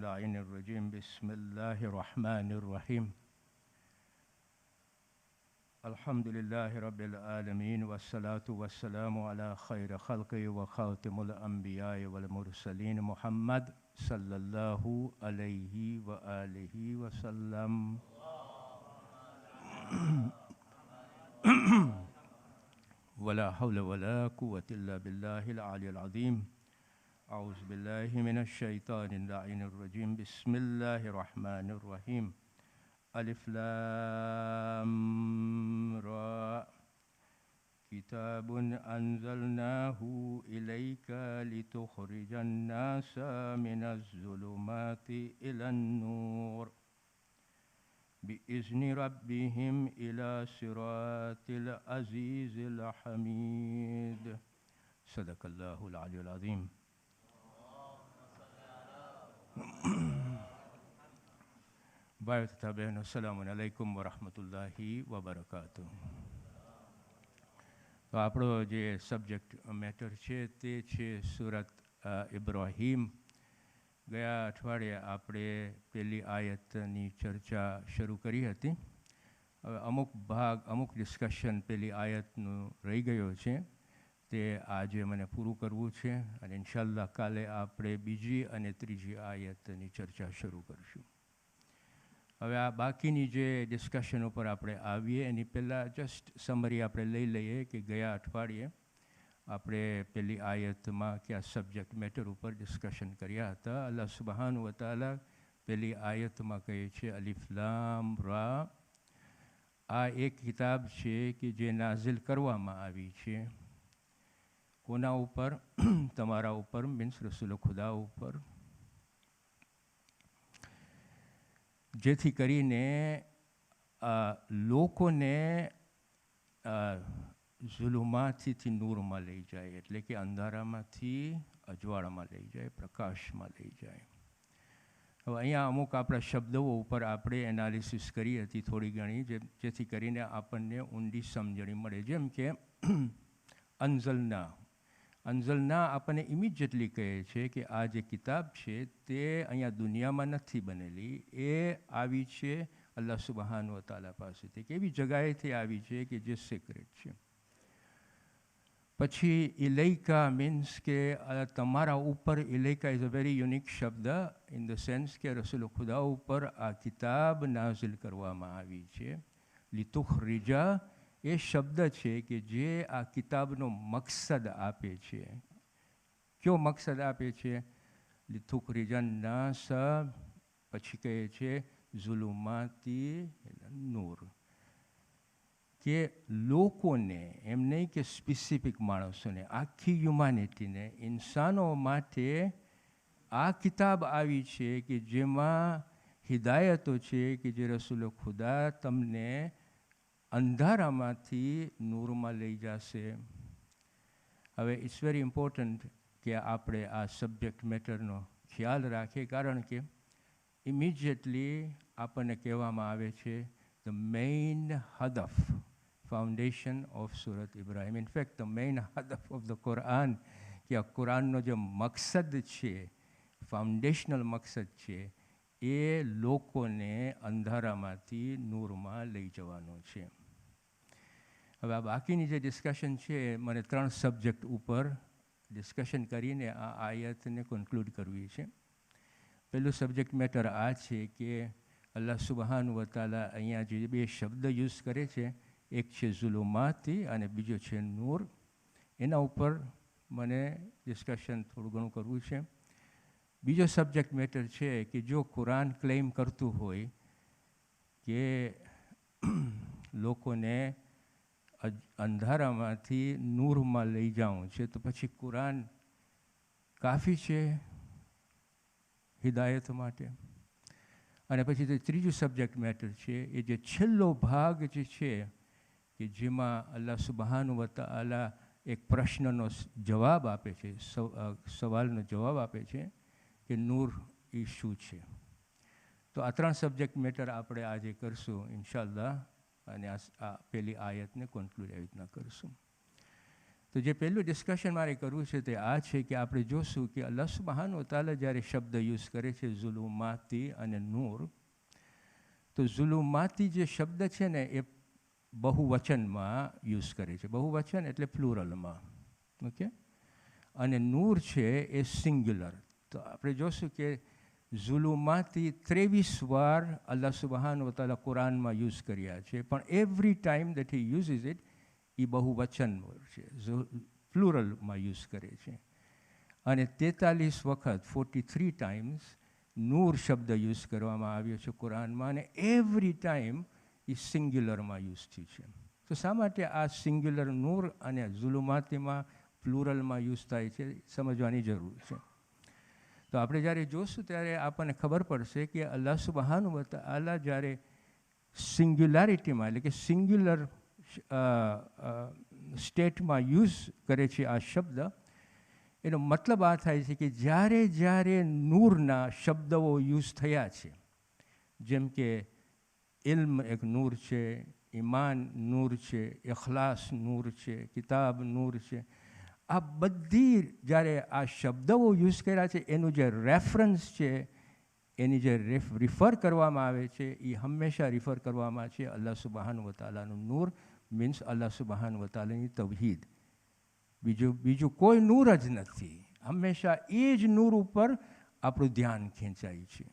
اللعين الرجيم بسم الله الرحمن الرحيم الحمد لله رب العالمين والصلاة والسلام على خير خلقه وخاتم الأنبياء والمرسلين محمد صلى الله عليه وآله وسلم ولا حول ولا قوة إلا بالله العلي العظيم أعوذ بالله من الشيطان اللعين الرجيم بسم الله الرحمن الرحيم ألف لام را كتاب أنزلناه إليك لتخرج الناس من الظلمات إلى النور بإذن ربهم إلى صراط العزيز الحميد صدق الله العلي العظيم. ભાઈઓ તથા બહેનો, અસ્સલામુ અલૈકુમ વરહમતુલ્લાહી વબરકાતુહ. તો આપણો જે સબ્જેક્ટ મેટર છે તે છે સુરત ઇબ્રાહીમ. ગયા અઠવાડિયે આપણે પહેલી આયતની ચર્ચા શરૂ કરી હતી. હવે અમુક ડિસ્કશન પહેલી આયતનું રહી ગયો છે, તે આજે મને પૂરું કરવું છે અને ઇન્શાલ્લાહ કાલે આપણે બીજી અને ત્રીજી આયતની ચર્ચા શરૂ કરીશું. હવે આ બાકીની જે ડિસ્કશન ઉપર આપણે આવીએ એની પહેલાં જસ્ટ સમરી આપણે લઈ લઈએ કે ગયા અઠવાડિયે આપણે પહેલી આયતમાં કયા સબ્જેક્ટ મેટર ઉપર ડિસ્કશન કર્યા હતા. અલ્લાહ સુબ્હાનહુ વ તઆલા પહેલી આયતમાં કહે છે અલિફ લામ રા. આ એક કિતાબ છે કે જે નાઝિલ કરવામાં આવી છે. કોના ઉપર? તમારા ઉપર, મીન્સ રસૂલ ખુદા ઉપર, જેથી કરીને લોકોને ઝુલુમાથી નૂરમાં લઈ જાય, એટલે કે અંધારામાંથી અજવાળામાં લઈ જાય, પ્રકાશમાં લઈ જાય. હવે અહીંયા અમુક આપણા શબ્દો ઉપર આપણે એનાલિસિસ કરી હતી થોડી ઘણી, જેથી કરીને આપણને ઊંડી સમજણી મળે. જેમ કે અંઝલના આપણને ઇમિડિયેટલી કહે છે કે આ જે કિતાબ છે તે અહીંયા દુનિયામાં નથી બનેલી, એ આવી છે અલ્લાહ સુબ્હાનહુ વ તઆલા પાસેથી, કે એવી જગાએથી આવી છે કે જે સિક્રેટ છે. પછી ઇલૈકા મીન્સ કે તમારા ઉપર. ઇલૈકા ઇઝ અ વેરી યુનિક શબ્દ ઇન ધ સેન્સ કે રસૂલ ખુદા ઉપર આ કિતાબ નાઝિલ કરવામાં આવી છે. લિતુખરિજા એ શબ્દ છે કે જે આ કિતાબનો મકસદ આપે છે. કયો મકસદ આપે છે? લિતુખરિજન નાસ, પછી કહે છે ઝુલુમાતી નૂર, કે લોકોને, એમ નહીં કે સ્પેસિફિક માણસોને, આખી હ્યુમાનિટીને, ઇન્સાનો માટે આ કિતાબ આવી છે કે જેમાં હિદાયતો છે કે જે રસૂલ ખુદા તમને અંધારામાંથી નૂરમાં લઈ જશે. હવે ઇટ્સ વેરી ઇમ્પોર્ટન્ટ કે આપણે આ સબ્જેક્ટ મેટરનો ખ્યાલ રાખીએ, કારણ કે ઇમિડિયેટલી આપણને કહેવામાં આવે છે ધ મેઇન હદફ, ફાઉન્ડેશન ઓફ સુરત ઇબ્રાહીમ. ઇનફેક્ટ ધ મેઇન હદફ ઓફ ધ કુરાન, કે આ કુરાનનો જે મકસદ છે, ફાઉન્ડેશનલ મકસદ છે, એ લોકોને અંધારામાંથી નૂરમાં લઈ જવાનો છે. હવે આ બાકીની જે ડિસ્કશન છે, મને 3 સબ્જેક્ટ ઉપર ડિસ્કશન કરીને આ આયતને કન્ક્લુડ કરવી છે. પહેલું સબ્જેક્ટ મેટર આ છે કે અલ્લાહ સુબ્હાનહુ વ તઆલા અહીંયા જે 2 શબ્દ યુઝ કરે છે, એક છે ઝુલુમાતી અને બીજો છે નૂર. એના ઉપર મને ડિસ્કશન થોડું ઘણું કરવું છે. બીજો સબ્જેક્ટ મેટર છે કે જો કુરાન ક્લેમ કરતું હોય કે લોકોને અંધારામાંથી નૂરમાં લઈ જવું છે, તો પછી કુરાન કાફી છે હિદાયત માટે? અને પછી જે ત્રીજું સબ્જેક્ટ મેટર છે, એ જે છેલ્લો ભાગ જે છે કે જેમાં અલ્લાહ સુબ્હાનહુ વ તઆલા એક પ્રશ્નનો જવાબ આપે છે, સવાલનો જવાબ આપે છે કે નૂર એ શું છે. તો આ 3 સબ્જેક્ટ મેટર આપણે આજે કરશું ઇન્શાલ્લાહ, અને આ પહેલી આયતને કન્ક્લુડ એવી રીતના કરશું. તો જે પહેલું ડિસ્કશન મારે કરવું છે તે આ છે કે આપણે જોશું કે અલ્લાહ સુબ્હાનહુ વ તઆલા જ્યારે શબ્દ યુઝ કરે છે ઝુલુમાતી અને નૂર, તો ઝુલુમાતી જે શબ્દ છે ને એ બહુવચનમાં યુઝ કરે છે. બહુવચન એટલે પ્લુરલમાં, ઓકે. અને નૂર છે એ સિંગ્યુલર. તો આપણે જોશું કે ઝુલુમાતી 23 વાર અલ્લાહ સુબ્હાનહુ વ તઆલા કુરાનમાં યુઝ કર્યા છે, પણ every time that he uses it એ બહુવચન છે, પ્લુરલમાં યુઝ કરે છે. અને 43 વખત 43 ટાઈમ્સ નૂર શબ્દ યુઝ કરવામાં આવ્યો છે કુરાનમાં, અને એવરી ટાઈમ એ સિંગ્યુલરમાં યુઝ થયું છે. તો શા માટે આ સિંગ્યુલર નૂર અને ઝુલુમાતીમાં પ્લુરલમાં યુઝ થાય છે સમજવાની જરૂર છે. તો આપણે જ્યારે જોશું ત્યારે આપણને ખબર પડશે કે અલ્લાહ સુબ્હાનહુ વ તઆલા જ્યારે સિંગ્યુલારિટીમાં એટલે કે સિંગ્યુલર સ્ટેટમાં યુઝ કરે છે આ શબ્દ, એનો મતલબ આ થાય છે કે જ્યારે જ્યારે નૂરના શબ્દો યુઝ થયા છે, જેમ કે ઇલ્મ એક નૂર છે, ઈમાન નૂર છે, ઇખલાસ નૂર છે, કિતાબ નૂર છે, આ બધી જ્યારે આ શબ્દો યુઝ કર્યા છે એનું જે રેફરન્સ છે, એની જે રિફર કરવામાં આવે છે એ હંમેશા રિફર કરવામાં છે અલ્લાહ સુબ્હાનહુ વ તઆલાનું નૂર, મીન્સ અલ્લાહ સુબ્હાનહુ વ તઆલાની તૌહીદ. બીજું કોઈ નૂર જ નથી. હંમેશા એ જ નૂર ઉપર આપણું ધ્યાન ખેંચાય છે.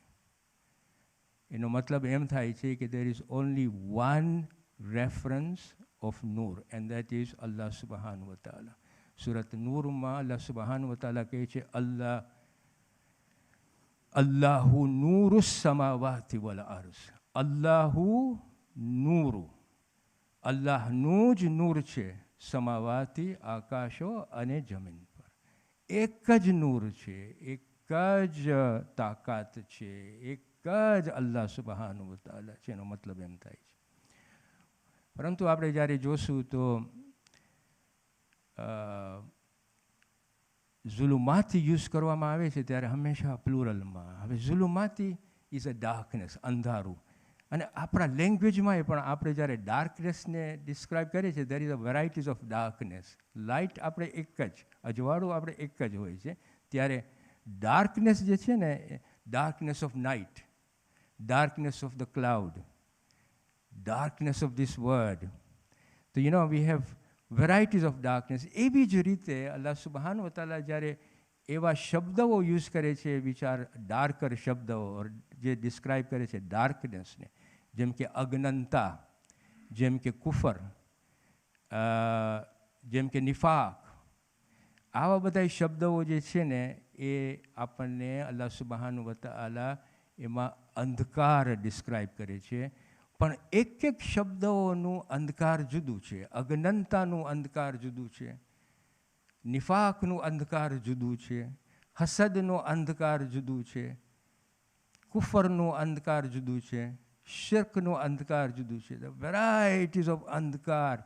એનો મતલબ એમ થાય છે કે there is only one reference of Noor and that is અલ્લાહ સુબ્હાનહુ વ તઆલા. સુરત નૂરમાં અલ્લાહ સુબ્હાનહુ વ તઆલા કહે છે અલ્લાહુ નૂરુ સમાવાતિ વલ અર્ઝ. અલ્લાહુ નૂરુ, અલ્લાહનું જ નૂર છે, સમાવાતી આકાશો અને જમીન પર. એક જ નૂર છે, એક જ તાકાત છે, એક જ અલ્લાહ સુબ્હાનહુ વ તઆલા છે, એનો મતલબ એમ થાય છે. પરંતુ આપણે જ્યારે જોશું તો ઝુલુમાતી યુઝ કરવામાં આવે છે ત્યારે હંમેશા પ્લુરલમાં. હવે ઝુલુમાતી ઇઝ અ ડાર્કનેસ, અંધારું. અને આપણા લેંગ્વેજમાં પણ આપણે જ્યારે ડાર્કનેસને ડિસ્ક્રાઇબ કરીએ છીએ, there is a varieties of darkness. Light આપણે એક જ, અજવાળું આપણે એક જ હોય છે, ત્યારે ડાર્કનેસ જે છે ને, darkness of night, darkness of the cloud, darkness of this word. So we have varieties of darkness. એવી જ રીતે અલ્લાહ સુબ્હાનહુ વ તઆલા જ્યારે એવા શબ્દો યુઝ કરે છે વિચાર ડાર્કર શબ્દો જે ડિસ્ક્રાઇબ કરે છે ડાર્કનેસને, જેમ કે અજ્ઞાનતા, જેમ કે કુફર, જેમ કે નિફાક, આવા બધા શબ્દો જે છે ને એ આપણને અલ્લાહ સુબ્હાનહુ વ તઆલા એમાં અંધકાર ડિસ્ક્રાઇબ કરે છે. પણ એક એક શબ્દોનું અંધકાર જુદું છે. અજ્ઞાનતાનું અંધકાર જુદું છે, નિફાકનું અંધકાર જુદું છે, હસદનું અંધકાર જુદું છે, કુફરનું અંધકાર જુદું છે, શિર્કનું અંધકાર જુદું છે. ધ વેરાયટીઝ ઓફ અંધકાર,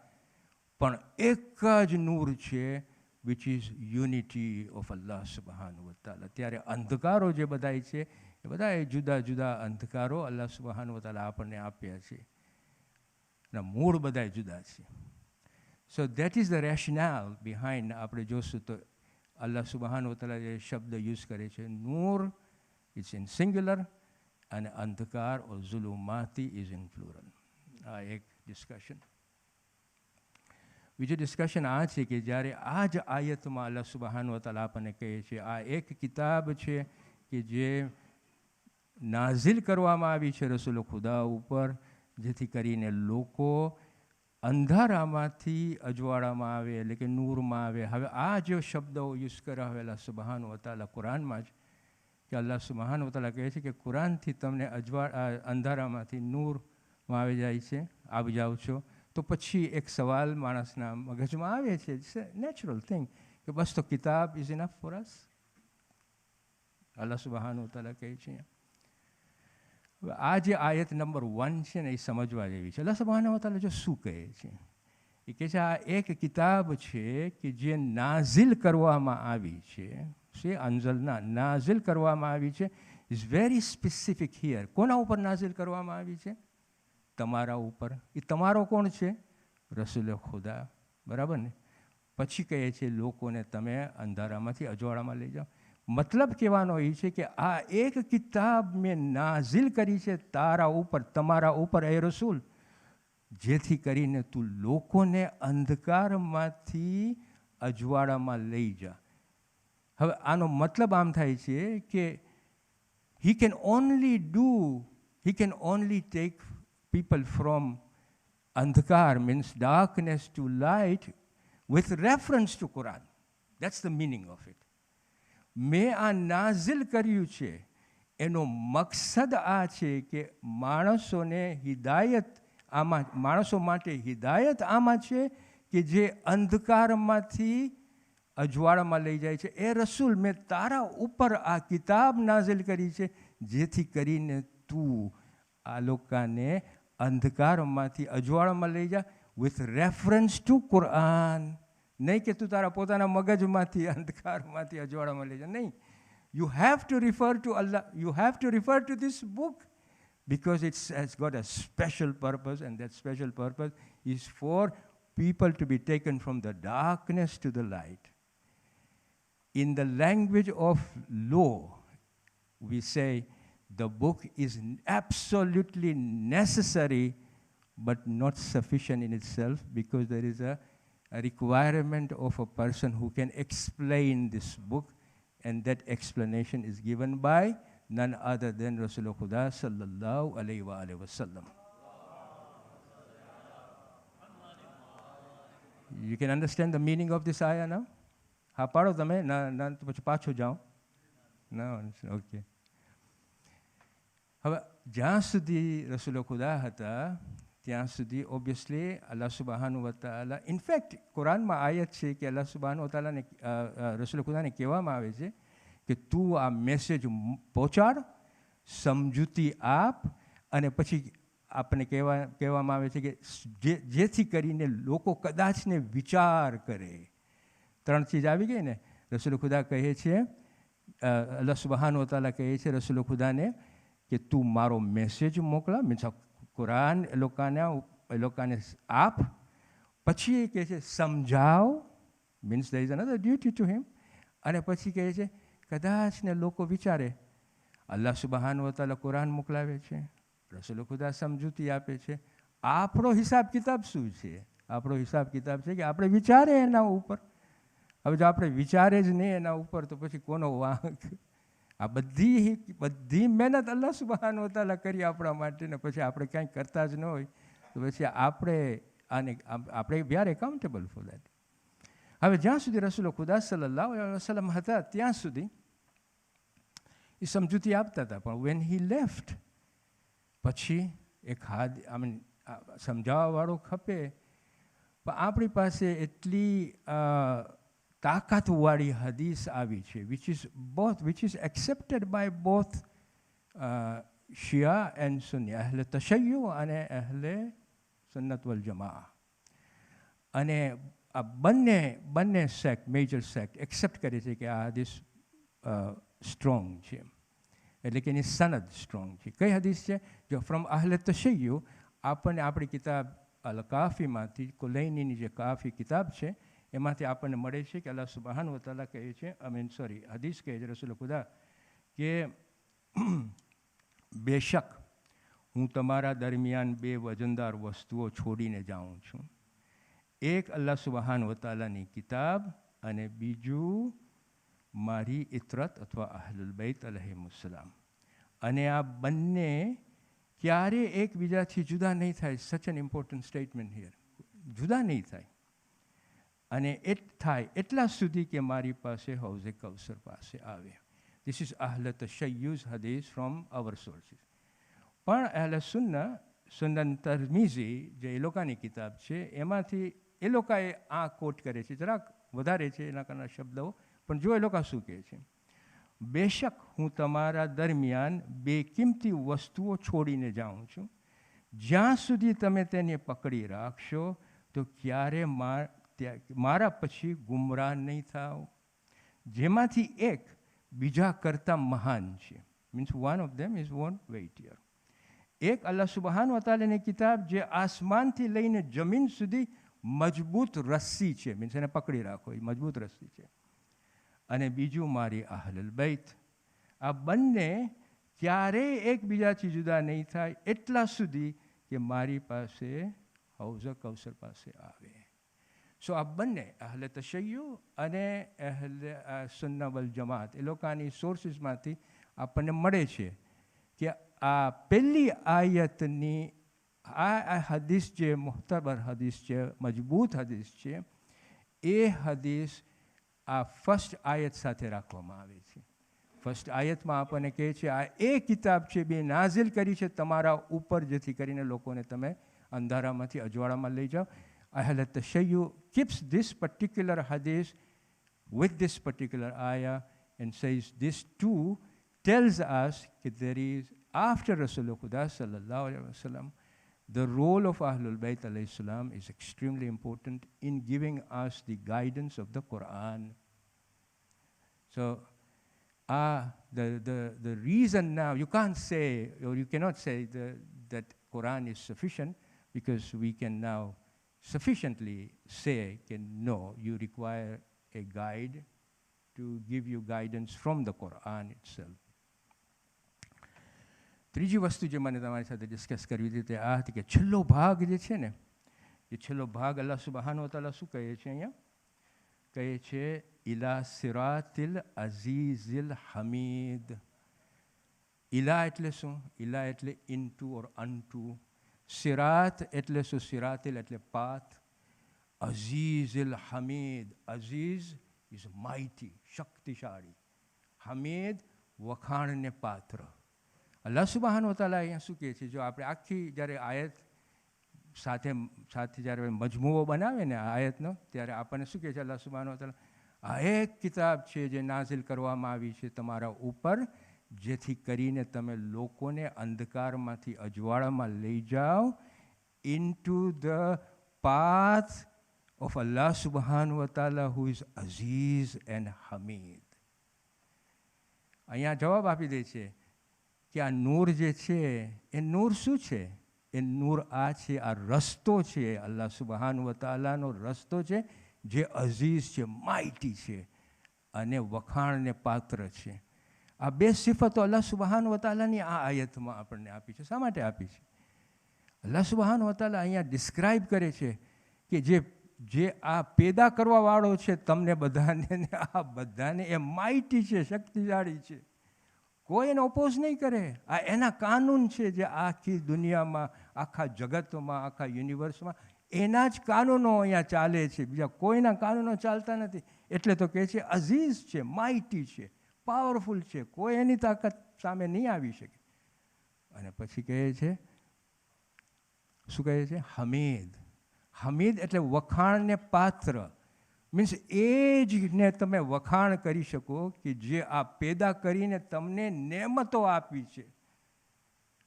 પણ એક જ નૂર છે વિચ ઇઝ યુનિટી ઓફ અલ્લાહ સુબ્હાનહુ વ તઆલા. ત્યારે અંધકારો જે બધાય છે એ બધા જુદા જુદા અંધકારો અલ્લાહ સુબ્હાનહુ વ તઆલા આપણને આપ્યા છે, એના મૂળ બધા જુદા છે. So that is the rationale behind. આપણે જોશું તો અલ્લાહ સુબ્હાનહુ વ તઆલા જે શબ્દ યુઝ કરે છે નૂર ઇઝ ઇન સિંગ્યુલર અને અંધકાર ઓર ઝુલુમાતી ઇઝ ઇન પ્લુરલ. આ એક ડિસ્કશન. બીજું ડિસ્કશન આ છે કે જ્યારે આ જ આયતમાં અલ્લાહ સુબ્હાનહુ વ તઆલા આપણને કહે છે આ એક કિતાબ છે કે જે નાઝિલ કરવામાં આવી છે રસૂલ ખુદા ઉપર, જેથી કરીને લોકો અંધારામાંથી અજવાળામાં આવે, એટલે કે નૂરમાં આવે. હવે આ જે શબ્દો યુઝ કર્યા હોય અલ્લાહ સુબ્હાનહુ વ તઆલા કુરાનમાં જ, કે અલ્લાહ સુબ્હાનહુ વ તઆલા કહે છે કે કુરાનથી તમને અંધારામાંથી નૂરમાં આવી જાય છે, આવી જાઓ છો. તો પછી એક સવાલ માણસના મગજમાં આવે છે, ઇટ્સ અ નેચરલ થિંગ, કે બસ તો કિતાબ ઇઝ ઇનફ ફોર અસ. અલ્લાહ સુબ્હાનહુ વ તઆલા કહે છે. આ જે આયત નંબર 1 છે ને એ સમજવા જેવી છે. અલ્લાહ સુબ્હાનહુ વ તઆલા જો શું કહે છે, એ કહે છે આ એક કિતાબ છે કે જે નાઝિલ કરવામાં આવી છે. અંઝલના નાઝિલ કરવામાં આવી છે, ઇઝ વેરી સ્પેસિફિક હિયર. કોના ઉપર નાઝિલ કરવામાં આવી છે? તમારા ઉપર. એ તમારો કોણ છે? રસૂલ ખુદા, બરાબર ને? પછી કહે છે લોકોને તમે અંધારામાંથી અજવાળામાં લઈ જાઓ. મતલબ કહેવાનો એ છે કે આ એક કિતાબ મેં નાઝિલ કરી છે તારા ઉપર, તમારા ઉપર એ રસૂલ, જેથી કરીને તું લોકોને અંધકારમાંથી અજવાળામાં લઈ જા. હવે આનો મતલબ આમ થાય છે કે he can only take people from andhkar, means darkness, to light with reference to Quran. That's the meaning of it. મેં આ નાઝિલ કર્યું છે એનો મકસદ આ છે કે માણસોને હિદાયત આમાં, માણસો માટે હિદાયત આમાં છે કે જે અંધકારમાંથી અજવાળામાં લઈ જાય છે. એ રસૂલ, મેં તારા ઉપર આ કિતાબ નાઝિલ કરી છે જેથી કરીને તું આ લોકોને અંધકારમાંથી અજવાળામાં લઈ જા વિથ રેફરન્સ ટુ કુરાન. નહીં કે તું તારા પોતાના મગજમાંથી અંધકારમાંથી અજવાળામાં લઈ જા. નહીં, you have to refer to Allah, you have to refer to this book because it has got a special purpose, and that special purpose is for people to be taken from the darkness to the light. In the language of law, we say the book is absolutely necessary but not sufficient in itself, because there is a requirement of a person who can explain this book, and that explanation is given by none other than Rasulullah sallallahu alaihi wasallam. You can understand the meaning of this ayah now? હા પાડો તમે, ના તો પછી પાછું જાઓ. ના, okay. હવે જ્યાં સુધી રસૂલ ખુદા હતા ત્યાં સુધી ઓબ્વિયસલી અલ્લાહ સુબહાનહુ વ તઆલા, ઇનફેક્ટ કુરાનમાં આયત છે કે અલ્લાહ સુબહાનહુ વ તઆલાને રસૂલ ખુદાને કહેવામાં આવે છે કે તું આ મેસેજ પહોંચાડ, સમજૂતી આપ, અને પછી આપણને કહેવામાં આવે છે કે જેથી કરીને લોકો કદાચને વિચાર કરે. 3 ચીજ આવી ગઈ ને. રસૂલ ખુદા કહે છે, અલ્લાહ સુબહાનહુ વ તઆલા કહે છે રસૂલ ખુદાને કે તું મારો મેસેજ મોકલા, મીન્સ કુરાન એ લોકોને આપ. પછી એ કહે છે સમજાવ, means there is another duty to him. અને પછી કહે છે કદાચને લોકો વિચારે. અલ્લાહ સુબહાનહુ વ તઆલા કુરાન મોકલાવે છે, રસૂલ ખુદા સમજૂતી આપે છે. આપણો હિસાબ કિતાબ શું છે? આપણો હિસાબ કિતાબ છે કે આપણે વિચારે એના ઉપર. હવે જો આપણે વિચારે જ નહીં એના ઉપર તો પછી કોનો વાંક? આ બધી મહેનત અલ્લાહ સુબહાનહુ વ તઆલા કરી આપણા માટે, ને પછી આપણે કાંઈ કરતા જ ન હોય તો પછી આપણે we are accountable for that. હવે જ્યાં સુધી રસૂલ ખુદા સલ્લલ્લાહુ અલૈહિ વસલ્લમ હતા ત્યાં સુધી એ સમજૂતી આપતા હતા. પણ વેન હી લેફ્ટ, પછી એક સમજાવવાવાળો ખપે. પણ આપણી પાસે એટલી તાકાતવાળી હદીસ આવી છે which is accepted by both Shia and Sunni, અહલે તશય્યુ અને અહલે સુન્નત વલ જમાઆ. અને આ બંને સેક્ટ, મેજર સેક્ટ એક્સેપ્ટ કરે છે કે આ હદીસ સ્ટ્રોંગ છે, એટલે કે એની સનદ સ્ટ્રોંગ છે. કઈ હદીસ છે? જો ફ્રોમ અહલે તશય્યુ આપણને આપણી કિતાબ અલ કાફીમાંથી, કુલૈનીની જે કાફી કિતાબ છે એમાંથી આપણને મળે છે કે અલ્લાહ સુબહાનહુ વ તઆલા કહે છે, હદીસ કહે છે રસૂલ ખુદા કે બેશક હું તમારા દરમિયાન 2 વજનદાર વસ્તુઓ છોડીને જાઉં છું. એક અલ્લાહ સુબહાનહુ વ તઆલાની કિતાબ, અને બીજું મારી ઇતરત અથવા અહલુલ બૈત અલૈહિમુસ્સલામ. અને આ બંને ક્યારે એકબીજાથી જુદા નહીં થાય. સચ એન ઇમ્પોર્ટન્ટ સ્ટેટમેન્ટ હિયર. જુદા નહીં થાય. અને થાય એટલા સુધી કે મારી પાસે હૌઝે કૌસર પાસે આવે. ધીસ ઇઝ અહલે તશય્યુઝ હદીસ ફ્રોમ અવર સોર્સિસ. પણ અહલે સુન્નન તરમીઝી જે એ લોકોની કિતાબ છે એમાંથી એ લોકોએ આ કોટ કરે છે, જરાક વધારે છે એના કરતા શબ્દો, પણ જો એ લોકો શું કહે છે, બેશક હું તમારા દરમિયાન 2 કિંમતી વસ્તુઓ છોડીને જાઉં છું, જ્યાં સુધી તમે તેને પકડી રાખશો તો ક્યારે મારા પછી ગુમરાહ નહીં થાવ. જેમાંથી એક બીજા કરતાં મહાન છે, means one of them is one weightier. એક અલ્લાહ સુબહાનહુ વ તઆલાની કિતાબ જે આસમાનથી લઈને જમીન સુધી મજબૂત રસ્સી છે, મીન્સ એને પકડી રાખો, એ મજબૂત રસ્સી છે. અને બીજું મારી અહલુલ બૈત. આ બંને ક્યારેય એકબીજાથી જુદા નહીં થાય એટલા સુધી કે મારી પાસે હૌઝ કૌસર પાસે આવે. સો આ બંને અહલે તશય્યુ અને અહલે સુન્ના વલ જમાત એ લોકોની સોર્સિસમાંથી આપણને મળે છે કે આ પહેલી આયતની આ હદીસ જે મુહતબર હદીસ છે, મજબૂત હદીસ છે, એ હદીસ આ ફર્સ્ટ આયત સાથે રાખવામાં આવે છે. ફર્સ્ટ આયતમાં આપણને કહે છે આ એ કિતાબ છે બે નાઝિલ કરી છે તમારા ઉપર, જેથી કરીને લોકોને તમે અંધારામાંથી અજવાળામાં લઈ જાઓ. Ahl al-Tashayyu keeps this particular hadith with this particular ayah and says this too tells us that there is, after Rasulullah sallallahu alaihi wasallam, the role of Ahlul Bayt alayhi salam is extremely important in giving us the guidance of the Quran. So the reason now, you can't say, or you cannot say that Quran is sufficient, because we can now sufficiently say that no, you require a guide to give you guidance from the Quran itself. ત્રીજી વસ્તુ જે મને તમારી સાથે discuss કરવી હતી તે આ હતી કે છેલ્લો ભાગ જે છે ને, એ છેલ્લો ભાગ અલ્લાહ સુબહાનહુ વ તઆલા શું કહે છે અહીંયા? કહે છે ઇલા સિરાતિલ અઝીઝિલ હમીદ. ઇલા એટલે શું? ઇલા એટલે ઇન્ટુ ઓર અનટુ. સિરાત એટલે શું? સિરાતિલ એટલે પાથ. અઝીઝિલ હમીદ. અઝીઝ ઇઝ માઇટી, શક્તિશાળી. હમીદ વખાણને પાત્ર. અલ્લાહ સુબહાનહુ વ તઆલા અહીંયા શું કહે છે? જો આપણે આખી જ્યારે આયત સાથે જ્યારે મજમુઓ બનાવે ને આયતનો, ત્યારે આપણને શું કહે છે અલ્લાહ સુબહાનહુ વ તઆલા? આ એક કિતાબ છે જે નાઝિલ કરવામાં આવી છે તમારા ઉપર, જેથી કરીને તમે લોકોને અંધકારમાંથી અજવાળામાં લઈ જાઓ into the path of Allah સુબહાનહુ વ તઆલા હુ ઇઝ અઝીઝ એન્ડ હમીદ. અહીંયા જવાબ આપી દે છે કે આ નૂર જે છે એ નૂર શું છે? એ નૂર આ છે, આ રસ્તો છે, અલ્લાહ સુબહાનહુ વ તઆલાનો રસ્તો છે જે અઝીઝ છે, માઇટી છે અને વખાણને પાત્ર છે. આ બે સિફતો અલ્લાહ સુબહાનહુ વ તઆલાની આ આયતમાં આપણને આપી છે. શા માટે આપી છે? અલ્લાહ સુબહાનહુ વ તઆલા અહીંયા ડિસ્ક્રાઇબ કરે છે કે જે આ પેદા કરવાવાળો છે તમને બધાને, આ બધાને એ માઇટી છે, શક્તિશાળી છે, કોઈ એને ઓપોઝ નહીં કરે. આ એના કાનૂન છે જે આખી દુનિયામાં, આખા જગતમાં, આખા યુનિવર્સમાં એના જ કાનૂનો અહીંયા ચાલે છે, બીજા કોઈના કાનૂનો ચાલતા નથી. એટલે તો કહે છે અઝીઝ છે, માઇટી છે, પાવરફુલ છે, કોઈ એની તાકાત સામે નહીં આવી શકે. અને પછી કહે છે, શું કહે છે? હમીદ. હમીદ એટલે વખાણને પાત્ર. મીન્સ એ જને તમે વખાણ કરી શકો કે જે આ પેદા કરીને તમને નેમતો આપી છે.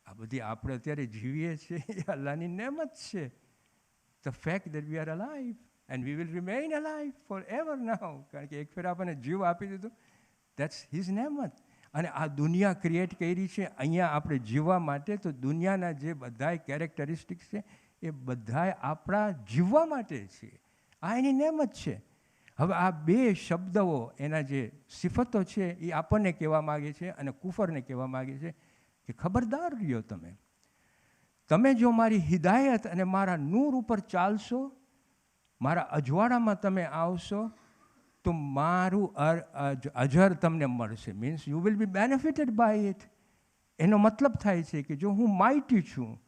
આ બધી આપણે અત્યારે જીવીએ છીએ એ અલ્લાહની નેમત છે. The fact that we are alive and we will remain alive forever now. કારણ કે એક ફેર આપણને જીવ આપી દીધું, that's his નેમત. અને આ દુનિયા ક્રિએટ કરી છે અહીંયા આપણે જીવવા માટે, તો દુનિયાના જે બધાય કેરેક્ટરિસ્ટિક્સ છે એ બધાય આપણા જીવવા માટે છે. આ એની નેમત છે. હવે આ બે શબ્દો, એના જે સિફતો છે એ આપણને કહેવા માગે છે અને કુફરને કહેવા માગે છે કે ખબરદાર રહ્યો તમે જો મારી હિદાયત અને મારા નૂર ઉપર ચાલશો, મારા અજવાળામાં તમે આવશો, તો મારું અજર તમને મળશે. Means you will be benefited by it. એનો મતલબ થાય છે કે જો હું માઇટી છું,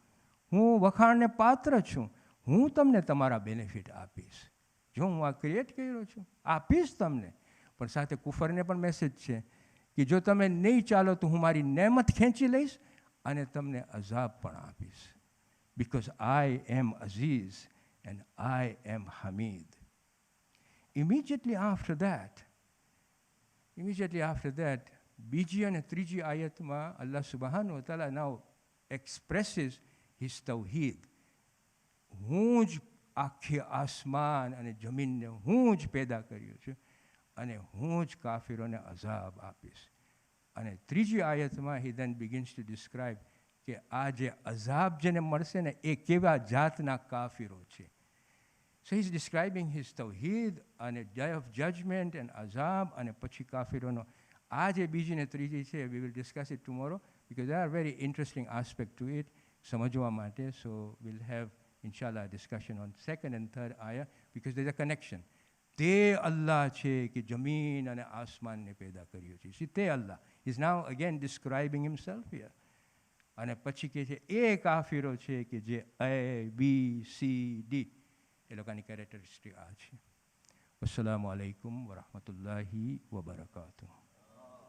હું વખાણને પાત્ર છું, હું તમને તમારા બેનિફિટ આપીશ. જો હું આ ક્રિએટ કર્યો છું, આપીશ તમને. પણ સાથે કુફરને પણ મેસેજ છે કે જો તમે નહીં ચાલો તો હું મારી નેમત ખેંચી લઈશ અને તમને અઝાબ પણ આપીશ. Because I am Aziz and I am Hamid. Immediately after that, બીજી અને ત્રીજી આયતમાં અલ્લાહ સુબહાનહુ વ તઆલા now expresses his તૌહીદ. હું જ આખી આસમાન અને જમીનને હું જ પેદા કર્યું છું અને હું જ કાફિરોને અઝાબ આપીશ. અને ત્રીજી આયતમાં he then begins to describe કે આ જે અઝાબ જેને મળશે ને એ કેવા જાતના કાફિરો છે. So he's describing his tawheed and a day of judgment and azab and પછી કાફિરોનો આ જે બીજી ને ત્રીજી છે, we will discuss it tomorrow because there are very interesting aspect to it સમજવા માટે. So we'll have inshallah a discussion on second and third ayah because there's a connection. તે અલ્લાહ છે કે જમીન અને આસમાનને પેદા કર્યું છે. See, તે અલ્લાહ is now again describing himself here. અને પછી કહે છે એ કાફિરો છે કે જે ABCD એ લોકોની કેરેક્ટરિસ્ટિક આ છે. અસ્સલામુ અલૈકુમ વરહમતુલ્લાહિ વબરકાતુહ.